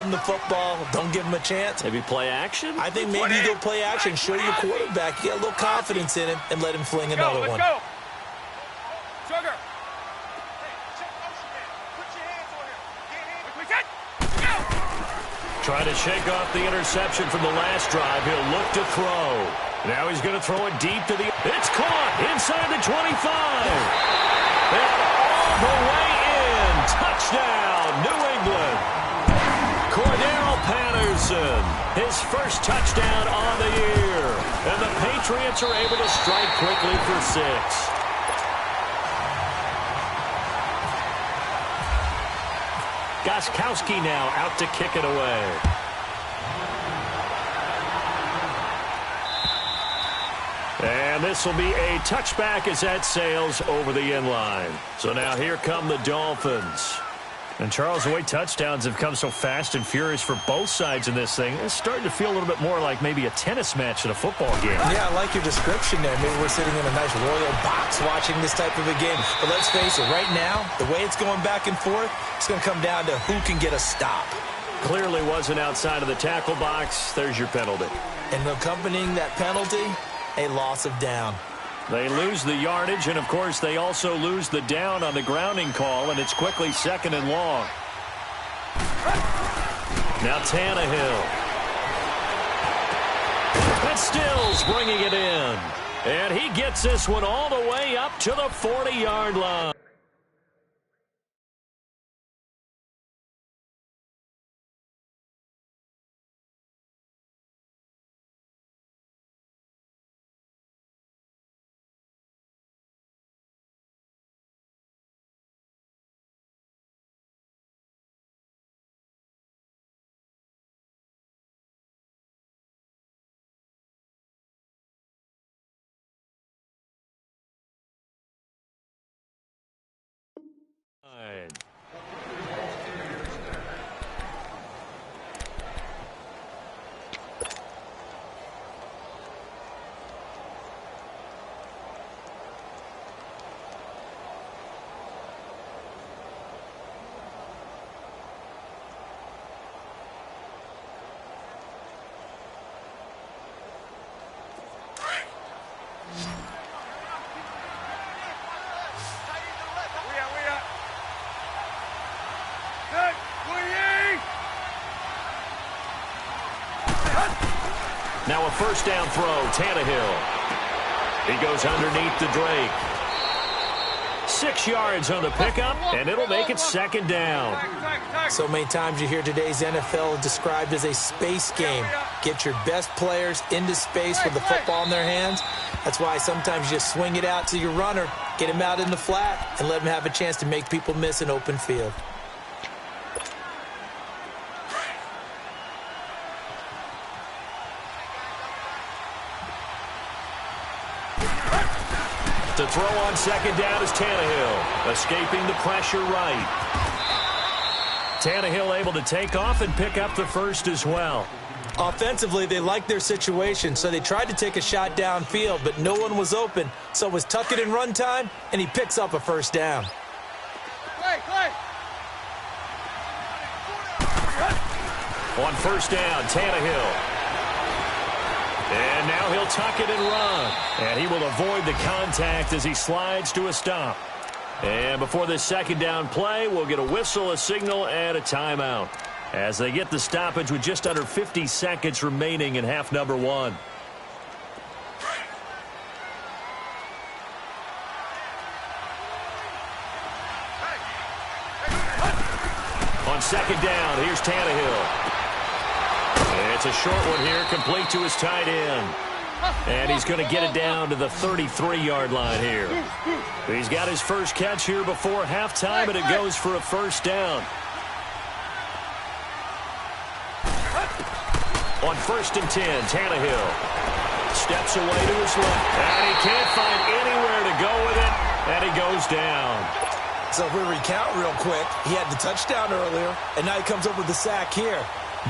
him the football. Don't give him a chance. Maybe play action? I think maybe you go play action. Show your quarterback. You get a little confidence in him and let him fling another one. Let's go. Sugar. Trying to shake off the interception from the last drive. He'll look to throw. Now he's going to throw it deep to the... It's caught inside the 25. And all the way in. Touchdown, New England. Cordell Patterson, his first touchdown on the year. And the Patriots are able to strike quickly for 6. Gostkowski now out to kick it away. And this will be a touchback as that sails over the end line. So now here come the Dolphins. And Charles, the way touchdowns have come so fast and furious for both sides in this thing, it's starting to feel a little bit more like maybe a tennis match in a football game. Yeah, I like your description there. Maybe we're sitting in a nice royal box watching this type of a game. But let's face it, right now, the way it's going back and forth, it's going to come down to who can get a stop. Clearly wasn't outside of the tackle box. There's your penalty. And accompanying that penalty, a loss of down. They lose the yardage, and, of course, they also lose the down on the grounding call, and it's quickly 2nd and long. Now Tannehill. And Stills bringing it in. And he gets this one all the way up to the 40-yard line. Now a first down throw, Tannehill. He goes underneath to Drake. 6 yards on the pickup, and it'll make it 2nd down. So many times you hear today's NFL described as a space game. Get your best players into space with the football in their hands. That's why sometimes you just swing it out to your runner, get him out in the flat, and let him have a chance to make people miss an open field. To throw on 2nd down is Tannehill, escaping the pressure right. Tannehill able to take off and pick up the first as well. Offensively, they liked their situation, so they tried to take a shot downfield, but no one was open. So it was tuck it and run time, and he picks up a first down. On first down, Tannehill. And now he'll tuck it and run. And he will avoid the contact as he slides to a stop. And before this 2nd down play, we'll get a whistle, a signal, and a timeout, as they get the stoppage with just under 50 seconds remaining in half number 1. On 2nd down, here's Tannehill. It's a short one here, complete to his tight end. And he's going to get it down to the 33-yard line here. He's got his first catch here before halftime, and it goes for a first down. On 1st and 10, Tannehill steps away to his left. And he can't find anywhere to go with it, and he goes down. So if we recount real quick, he had the touchdown earlier, and now he comes up with the sack here.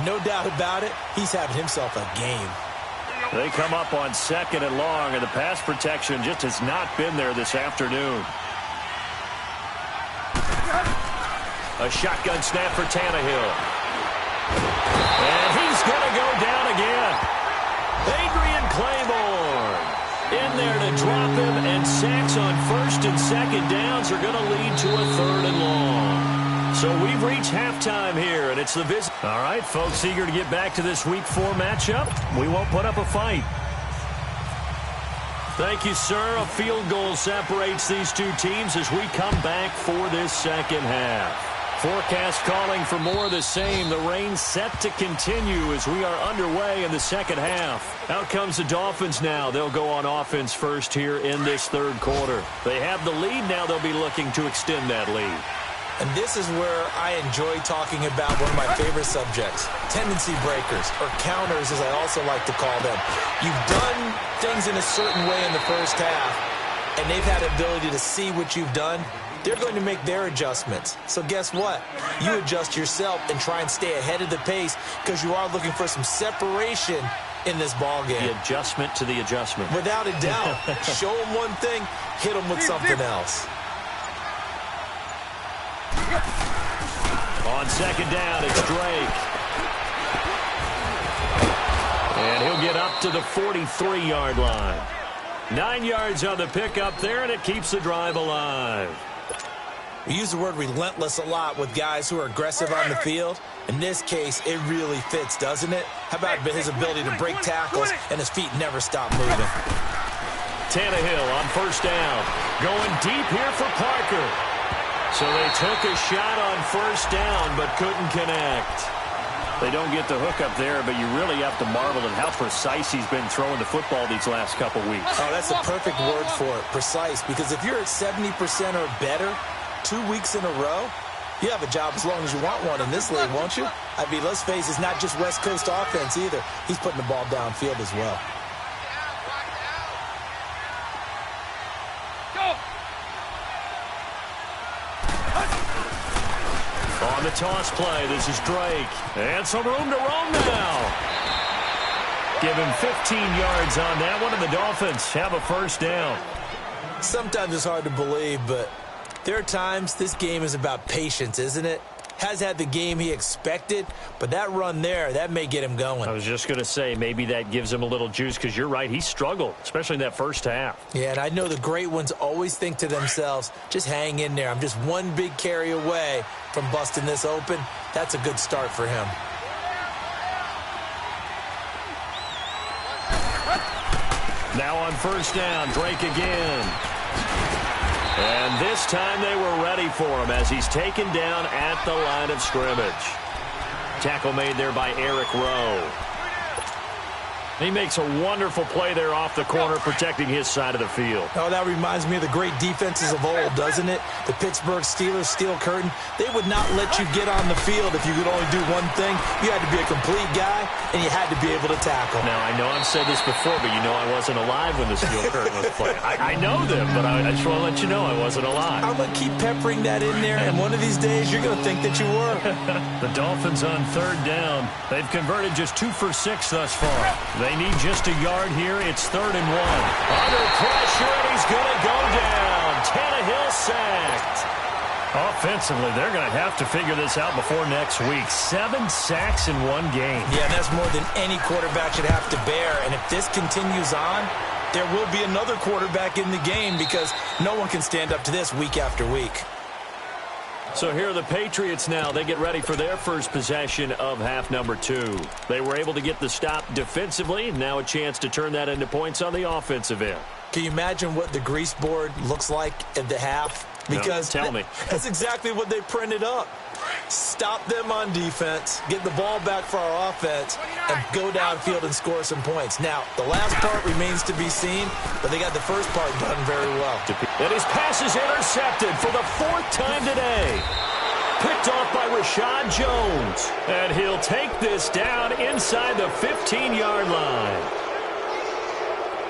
No doubt about it, he's having himself a game. They come up on 2nd and long, and the pass protection just has not been there this afternoon. A shotgun snap for Tannehill. And sacks on first and second downs are going to lead to a 3rd and long. So we've reached halftime here, and it's the visit. All right, folks, eager to get back to this Week 4 matchup. We won't put up a fight. Thank you, sir. A field goal separates these two teams as we come back for this second half. Forecast calling for more of the same. The rain set to continue as we are underway in the second half. Out comes the Dolphins now. They'll go on offense first here in this 3rd quarter. They have the lead. Now they'll be looking to extend that lead. And this is where I enjoy talking about one of my favorite subjects, tendency breakers, or counters as I also like to call them. You've done things in a certain way in the first half, and they've had the ability to see what you've done. They're going to make their adjustments. So guess what? You adjust yourself and try and stay ahead of the pace because you are looking for some separation in this ball game. The adjustment to the adjustment. Without a doubt. Show them one thing, hit them with something else. On second down, it's Drake. And he'll get up to the 43-yard line. 9 yards on the pickup there, and it keeps the drive alive. We use the word relentless a lot with guys who are aggressive on the field. In this case, it really fits, doesn't it? How about his ability to break tackles and his feet never stop moving? Tannehill on first down. Going deep here for Parker. So they took a shot on first down but couldn't connect. They don't get the hook up there, but you really have to marvel at how precise he's been throwing the football these last couple weeks. Oh, that's the perfect word for it, precise, because if you're at 70% or better 2 weeks in a row, you have a job as long as you want one in this league, won't you? I mean, let's face it, it's not just West Coast offense either. He's putting the ball downfield as well. On the toss play, this is Drake. And some room to roam now. Give him 15 yards on that one, and the Dolphins have a first down. Sometimes it's hard to believe, but there are times this game is about patience, isn't it? Has had the game he expected, but that run there, that may get him going. I was just going to say, maybe that gives him a little juice, because you're right, he struggled, especially in that first half. Yeah, and I know the great ones always think to themselves, just hang in there. I'm just one big carry away from busting this open. That's a good start for him. Now on first down, Drake again. And this time they were ready for him as he's taken down at the line of scrimmage. Tackle made there by Eric Rowe. He makes a wonderful play there off the corner, protecting his side of the field. Oh, that reminds me of the great defenses of old, doesn't it? The Pittsburgh Steelers, steel curtain. They would not let you get on the field if you could only do one thing. You had to be a complete guy, and you had to be able to tackle. Now, I know I've said this before, but you know I wasn't alive when the steel curtain was playing. I know them, but I just want to let you know I wasn't alive. I'm going to keep peppering that in there, and one of these days you're going to think that you were. The Dolphins on third down. They've converted just 2 for 6 thus far. They need just a yard here. It's 3rd and 1. Under pressure, and he's going to go down. Tannehill sacked. Offensively, they're going to have to figure this out before next week. 7 sacks in one game. Yeah, that's more than any quarterback should have to bear. And if this continues on, there will be another quarterback in the game because no one can stand up to this week after week. So here are the Patriots now. They get ready for their first possession of half number 2. They were able to get the stop defensively. Now a chance to turn that into points on the offensive end. Can you imagine what the grease board looks like at the half? Because no, tell me. That's exactly what they printed up. Stop them on defense, get the ball back for our offense, and go downfield and score some points. Now, the last part remains to be seen, but they got the first part done very well. And his pass is intercepted for the 4th time today. Picked off by Rashad Jones. And he'll take this down inside the 15-yard line.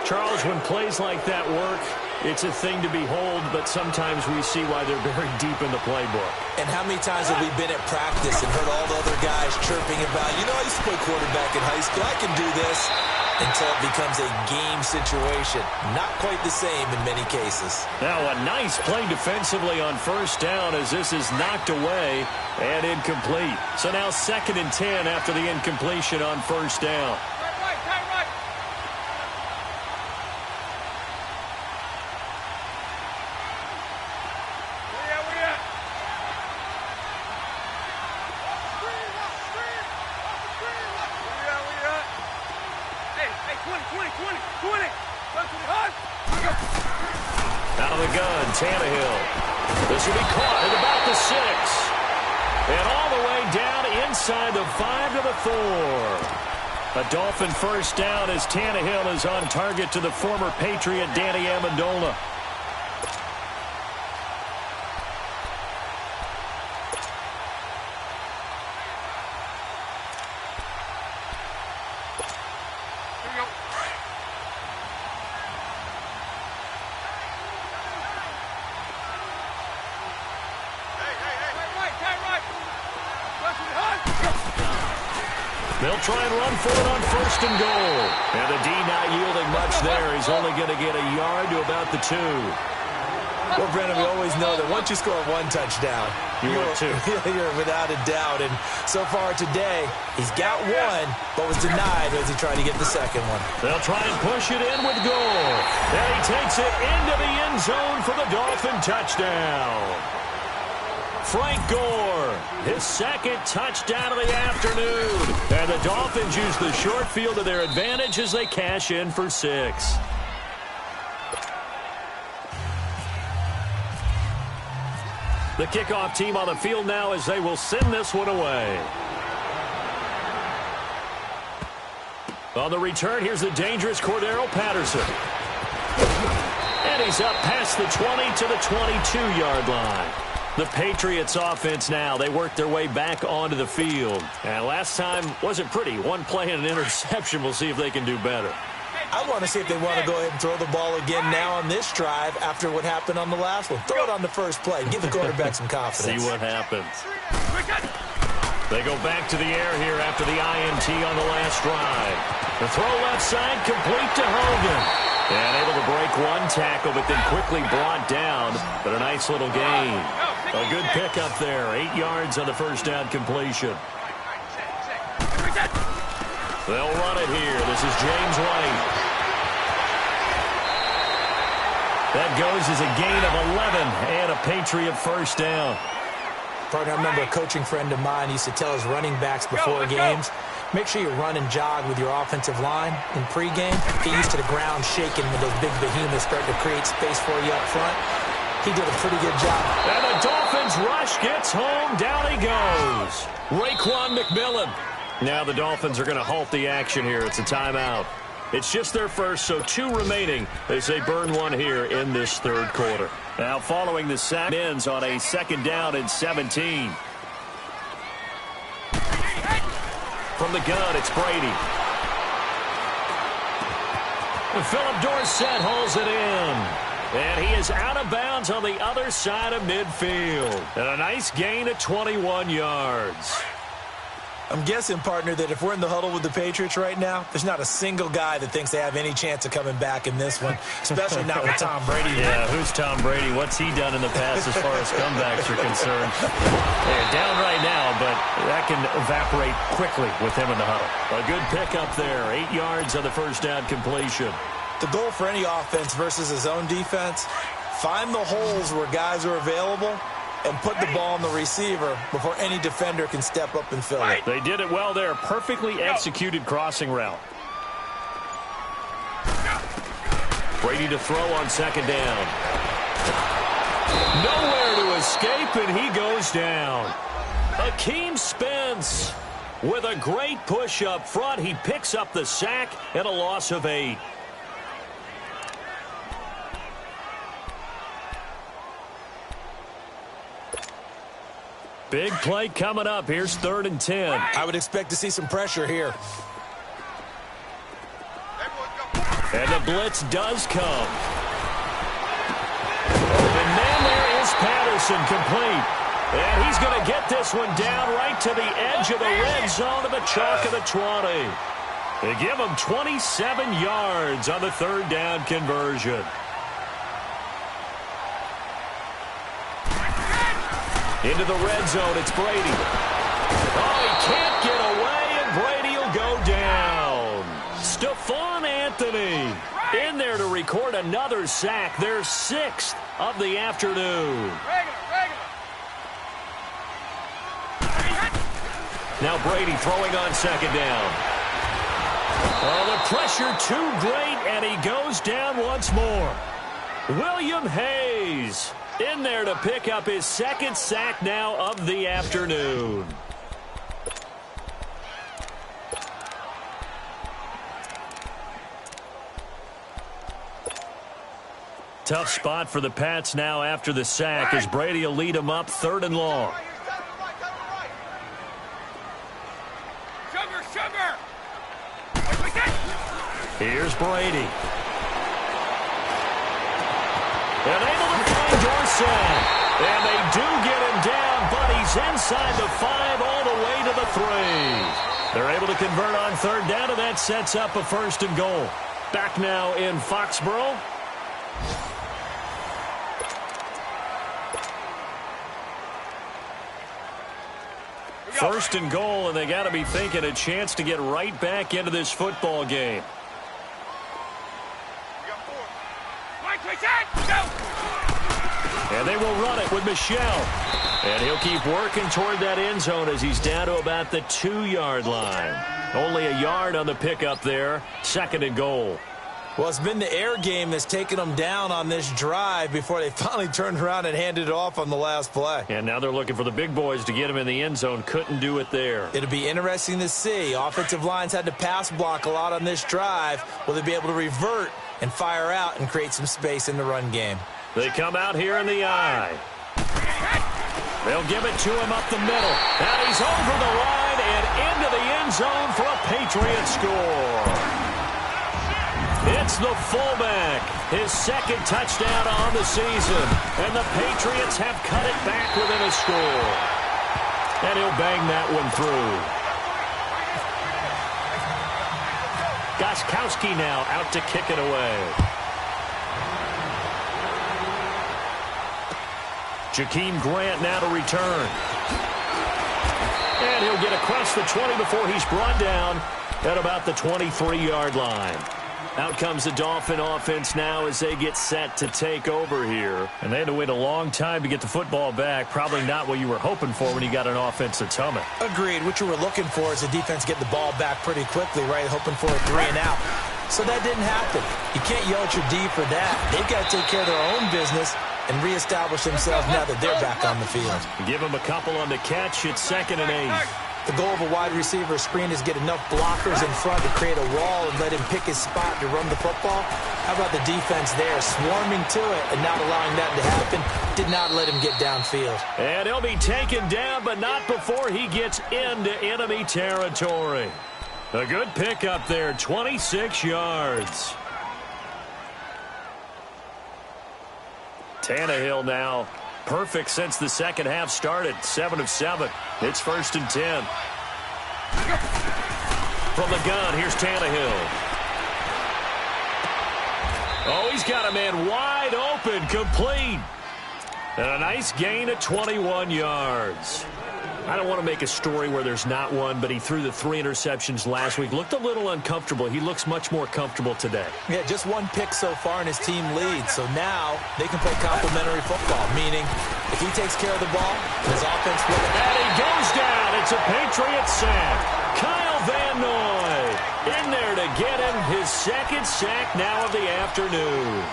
Charles, when plays like that work, it's a thing to behold, but sometimes we see why they're very deep in the playbook. And how many times have we been at practice and heard all the other guys chirping about, you know, I used to play quarterback in high school, I can do this, until it becomes a game situation. Not quite the same in many cases. Now a nice play defensively on first down as this is knocked away and incomplete. So now 2nd and 10 after the incompletion on first down. of the gun, Tannehill. This will be caught at about the 6. And all the way down inside the 5 to the 4. A Dolphin first down as Tannehill is on target to the former Patriot Danny Amendola. They'll try and run for it on 1st and goal. And the D not yielding much there. He's only going to get a yard to about the 2. Well, Brennan, we always know that once you score 1 touchdown, you're without a doubt. And so far today, he's got 1, but was denied as he tried to get the second one. They'll try and push it in with goal. And he takes it into the end zone for the Dolphin touchdown. Frank Gore, his 2nd touchdown of the afternoon. And the Dolphins use the short field to their advantage as they cash in for 6. The kickoff team on the field now as they will send this one away. On the return, here's the dangerous Cordero Patterson. And he's up past the 20 to the 22-yard line. The Patriots offense now, they work their way back onto the field. And last time wasn't pretty. 1 play and an interception. We'll see if they can do better. I want to see if they want to go ahead and throw the ball again now on this drive after what happened on the last one. Throw it on the first play. Give the quarterback some confidence. See what happens. They go back to the air here after the INT on the last drive. The throw left side complete to Hogan. And able to break 1 tackle, but then quickly brought down. But a nice little gain. A good pickup there. 8 yards on the first down completion. They'll run it here. This is James White. That goes as a gain of 11 and a Patriot first down. Partner, I remember a coaching friend of mine used to tell his running backs before games, make sure you run and jog with your offensive line in pregame. Get used to the ground shaking when those big behemoths start to create space for you up front. He did a pretty good job. And the Dolphins rush gets home. Down he goes. Raekwon McMillan. Now the Dolphins are going to halt the action here. It's a timeout. It's just their first, so 2 remaining as they burn 1 here in this 3rd quarter. Now following the sack ends on a 2nd down and 17. From the gun, it's Brady. And Philip Dorsett holds it in. And he is out of bounds on the other side of midfield. And a nice gain of 21 yards. I'm guessing, partner, that if we're in the huddle with the Patriots right now, there's not a single guy that thinks they have any chance of coming back in this one, especially not with Tom Brady. Yeah, who's Tom Brady? What's he done in the past as far as comebacks are concerned? They're down right now, but that can evaporate quickly with him in the huddle. A good pickup there. 8 yards on the first down completion. The goal for any offense versus his own defense, find the holes where guys are available and put the ball on the receiver before any defender can step up and fill it. They did it well there. Perfectly executed crossing route. Brady to throw on 2nd down. Nowhere to escape, and he goes down. Akeem Spence with a great push up front. He picks up the sack and a loss of 8. Big play coming up. Here's 3rd and 10. I would expect to see some pressure here. And the blitz does come. And then there is Patterson complete. And he's going to get this one down right to the edge of the red zone of the chalk of the 20. They give him 27 yards on the 3rd down conversion. Into the red zone, it's Brady. Oh, he can't get away, and Brady will go down. Stephon Anthony in there to record another sack. Their 6th of the afternoon. Now Brady throwing on 2nd down. Oh, the pressure too great, and he goes down once more. William Hayes Hayes in there to pick up his second sack now of the afternoon. Tough spot for the Pats now after the sack as Brady will lead them up 3rd and long. Sugar! Here's Brady. And able to find Dorsett. And they do get him down, but he's inside the 5 all the way to the 3. They're able to convert on 3rd down, and that sets up a 1st and goal. Back now in Foxborough. First and goal, and they got to be thinking a chance to get right back into this football game. And they will run it with Michel. And he'll keep working toward that end zone as he's down to about the 2-yard line. Only a yard on the pickup there. 2nd and goal. Well, it's been the air game that's taken them down on this drive before they finally turned around and handed it off on the last play. And now they're looking for the big boys to get him in the end zone. Couldn't do it there. It'll be interesting to see. Offensive lines had to pass block a lot on this drive. Will they be able to revert and fire out and create some space in the run game? They come out here in the eye. They'll give it to him up the middle. And he's over the line and into the end zone for a Patriot score. It's the fullback, his 2nd touchdown on the season. And the Patriots have cut it back within a score. And he'll bang that one through. Gostkowski now out to kick it away. Jakeem Grant now to return. And he'll get across the 20 before he's brought down at about the 23-yard line. Out comes the Dolphin offense now as they get set to take over here. And they had to wait a long time to get the football back. Probably not what you were hoping for when you got an offense that's humming. Agreed. What you were looking for is the defense get the ball back pretty quickly, right? Hoping for a 3 and out. So that didn't happen. You can't yell at your D for that. They've got to take care of their own business and reestablish themselves now that they're back on the field. Give them a couple on the catch. It's 2nd and 8. The goal of a wide receiver screen is get enough blockers in front to create a wall and let him pick his spot to run the football. How about the defense there, swarming to it and not allowing that to happen? Did not let him get downfield. And he'll be taken down, but not before he gets into enemy territory. A good pickup there, 26 yards. Tannehill now perfect since the 2nd half started. 7 of 7. It's 1st and 10. From the gun, here's Tannehill. Oh, he's got a man wide open, complete. And a nice gain of 21 yards. I don't want to make a story where there's not one, but he threw the 3 interceptions last week. Looked a little uncomfortable. He looks much more comfortable today. Yeah, just 1 pick so far and his team leads. So now they can play complementary football, meaning if he takes care of the ball, his offense will. And he goes down. It's a Patriot sack. Kyle Van Noy in there to get him his 2nd sack now of the afternoon.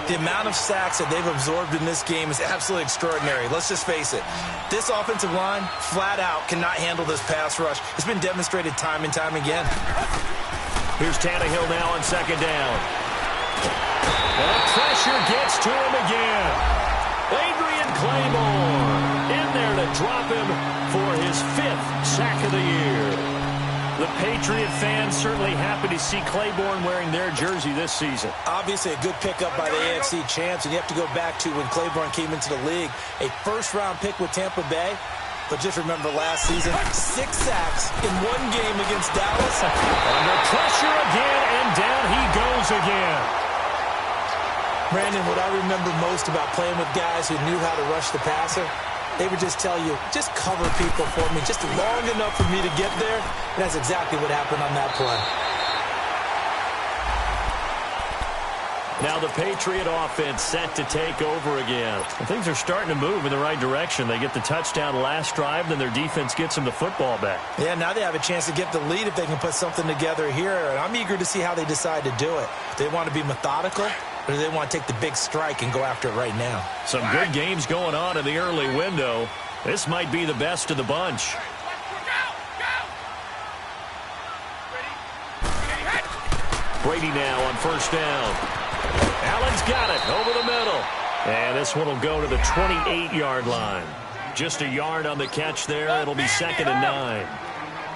The amount of sacks that they've absorbed in this game is absolutely extraordinary. Let's just face it. This offensive line, flat out, cannot handle this pass rush. It's been demonstrated time and time again. Here's Tannehill now on 2nd down. And pressure gets to him again. Adrian Claymore in there to drop him for his 5th sack of the year. The Patriot fans certainly happy to see Claiborne wearing their jersey this season. Obviously a good pickup by the AFC champs, and you have to go back to when Claiborne came into the league. A 1st-round pick with Tampa Bay. But just remember last season, 6 sacks in 1 game against Dallas. Under pressure again, and down he goes again. Brandon, what I remember most about playing with guys who knew how to rush the passer, they would just tell you, just cover people for me, just long enough for me to get there. And that's exactly what happened on that play. Now the Patriot offense set to take over again. And things are starting to move in the right direction. They get the touchdown last drive, then their defense gets them the football back. Yeah, now they have a chance to get the lead if they can put something together here. And I'm eager to see how they decide to do it. They want to be methodical, or do they want to take the big strike and go after it right now? Some good games going on in the early window. This might be the best of the bunch. Brady now on first down. Allen's got it over the middle. And this one will go to the 28-yard line. Just a yard on the catch there. It'll be 2nd and 9.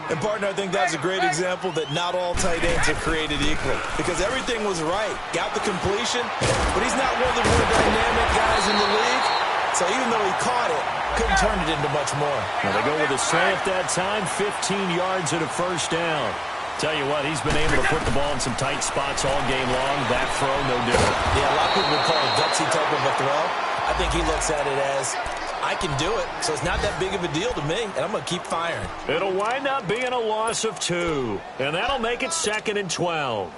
And, partner, I think that's a great example that not all tight ends are created equal because everything was right. Got the completion, but he's not one of the more dynamic guys in the league. So even though he caught it, couldn't turn it into much more. Now they go with a slant that time, 15 yards and a first down. Tell you what, he's been able to put the ball in some tight spots all game long. That throw, no different. Yeah, a lot of people would call it a gutsy type of a throw. I think he looks at it as, I can do it, so it's not that big of a deal to me, and I'm going to keep firing. It'll wind up being a loss of 2, and that'll make it 2nd and 12.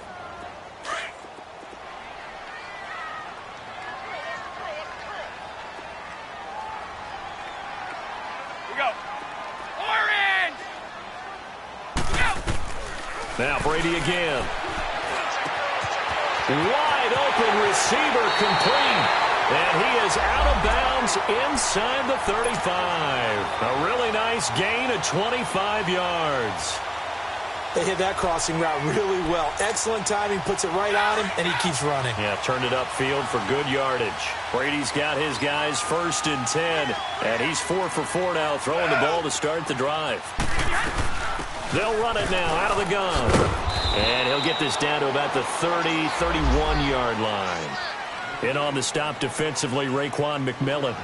Now Brady again. Wide open receiver complete. And he is out of bounds inside the 35. A really nice gain of 25 yards. They hit that crossing route really well. Excellent timing, puts it right on him, and he keeps running. Yeah, turned it upfield for good yardage. Brady's got his guys 1st and 10, and he's 4 for 4 now, throwing the ball to start the drive. They'll run it now out of the gun. And he'll get this down to about the 30, 31-yard line. In on the stop defensively, Raekwon McMillan.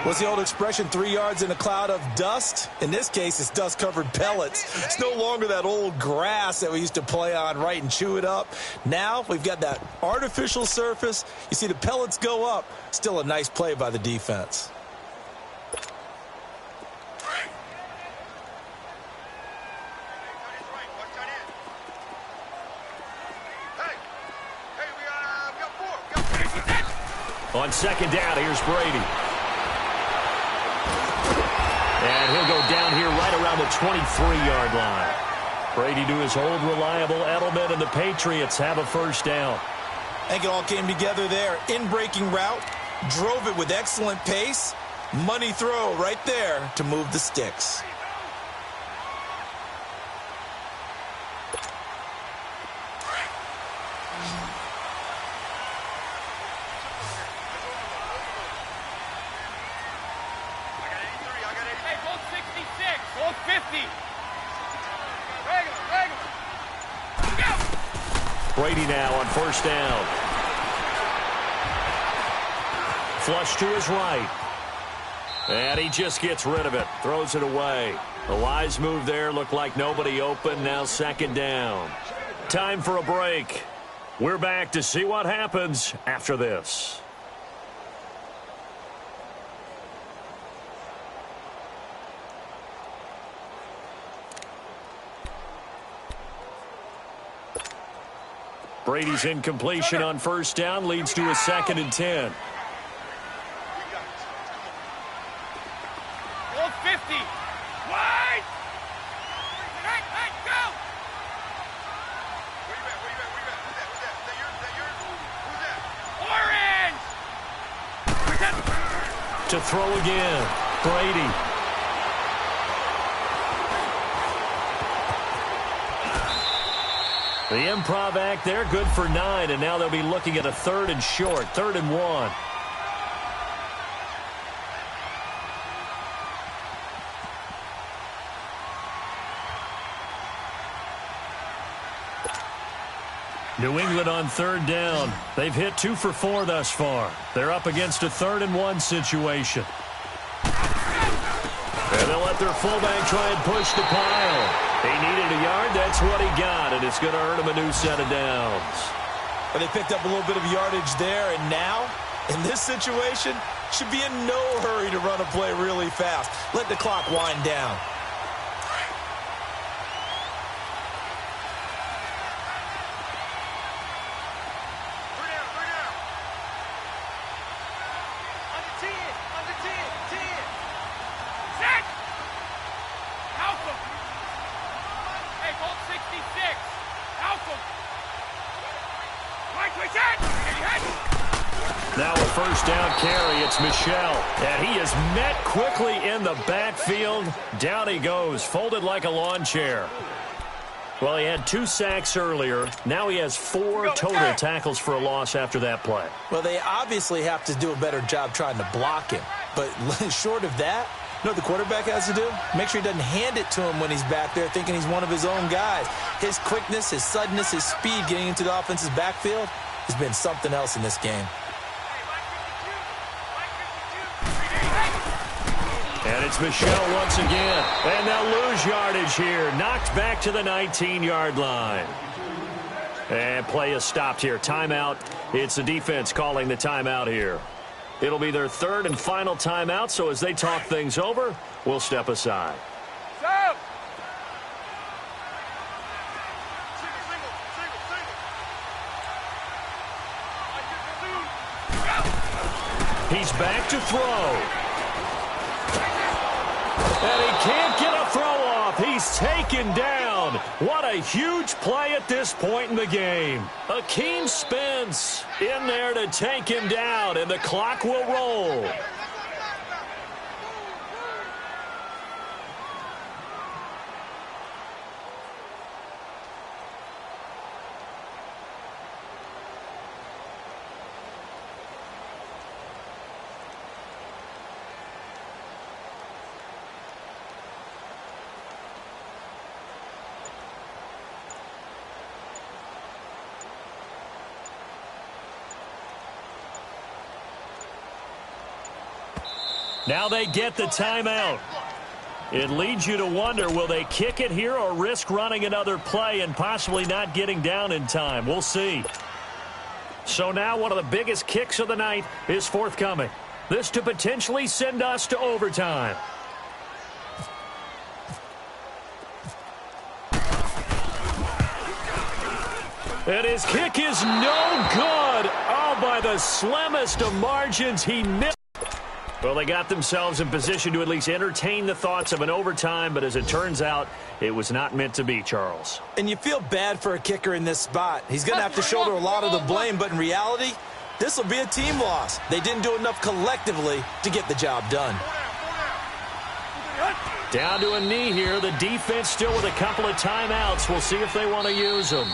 What's the old expression, 3 yards in a cloud of dust? In this case, it's dust-covered pellets. It's no longer that old grass that we used to play on, right, and chew it up. Now we've got that artificial surface. You see the pellets go up. Still a nice play by the defense. On 2nd down, here's Brady. And he'll go down here right around the 23-yard line. Brady to his old reliable Edelman, and the Patriots have a first down. I think it all came together there. In-breaking route, drove it with excellent pace. Money throw right there to move the sticks. Brady now on first down. Flush to his right. And he just gets rid of it. Throws it away. The wise move there. Looked like nobody open. Now 2nd down. Time for a break. We're back to see what happens after this. Brady's incompletion on first down leads to a 2nd and 10. Old 50. Wide. Hey, go. Where you at? Who's that? Who's that? Orange. To throw again. Brady. The improv act there, good for 9, and now they'll be looking at a 3rd and short, 3rd and 1. New England on 3rd down. They've hit 2 for 4 thus far. They're up against a 3rd and 1 situation. And they'll let their fullback try and push the pile. He needed a yard. That's what he got, and it's going to earn him a new set of downs. But they picked up a little bit of yardage there, and now, in this situation, should be in no hurry to run a play really fast. Let the clock wind down. Mike, we set! Now a first down carry. It's Michel. And he is met quickly in the backfield. Down he goes, folded like a lawn chair. Well, he had 2 sacks earlier. Now he has 4 total tackles for a loss after that play. Well, they obviously have to do a better job trying to block him. But short of that, you know what the quarterback has to do? Make sure he doesn't hand it to him when he's back there thinking he's one of his own guys. His quickness, his suddenness, his speed getting into the offense's backfield has been something else in this game. And it's Michel once again. And they'll lose yardage here. Knocked back to the 19-yard line. And play is stopped here. Timeout. It's the defense calling the timeout here. It'll be their 3rd and final timeout, so as they talk things over, we'll step aside. He's back to throw. And he can't get a throw off. He's taken down. What a huge play at this point in the game. Akeem Spence in there to take him down, and the clock will roll. Now they get the timeout. It leads you to wonder, will they kick it here or risk running another play and possibly not getting down in time? We'll see. So now one of the biggest kicks of the night is forthcoming. This to potentially send us to overtime. And his kick is no good. Oh, by the slimmest of margins, he missed. Well, they got themselves in position to at least entertain the thoughts of an overtime, but as it turns out, it was not meant to be, Charles. And you feel bad for a kicker in this spot. He's going to have to shoulder a lot of the blame, but in reality, this will be a team loss. They didn't do enough collectively to get the job done. Down to a knee here. The defense still with a couple of timeouts. We'll see if they want to use them.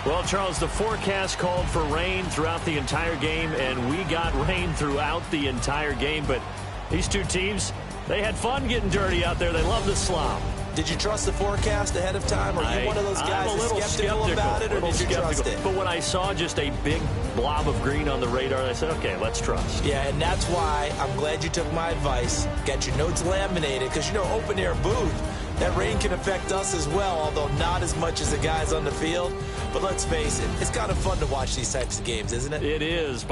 Well, Charles, the forecast called for rain throughout the entire game, and we got rain throughout the entire game. But these two teams, they had fun getting dirty out there. They love the slop. Did you trust the forecast ahead of time? Are you one of those guys that's skeptical about it, or did you trust it? But when I saw just a big blob of green on the radar, I said, okay, let's trust. Yeah, and that's why I'm glad you took my advice. Got your notes laminated, because, you know, open-air booth, that rain can affect us as well, although not as much as the guys on the field. But let's face it, it's kind of fun to watch these types of games, isn't it? It is.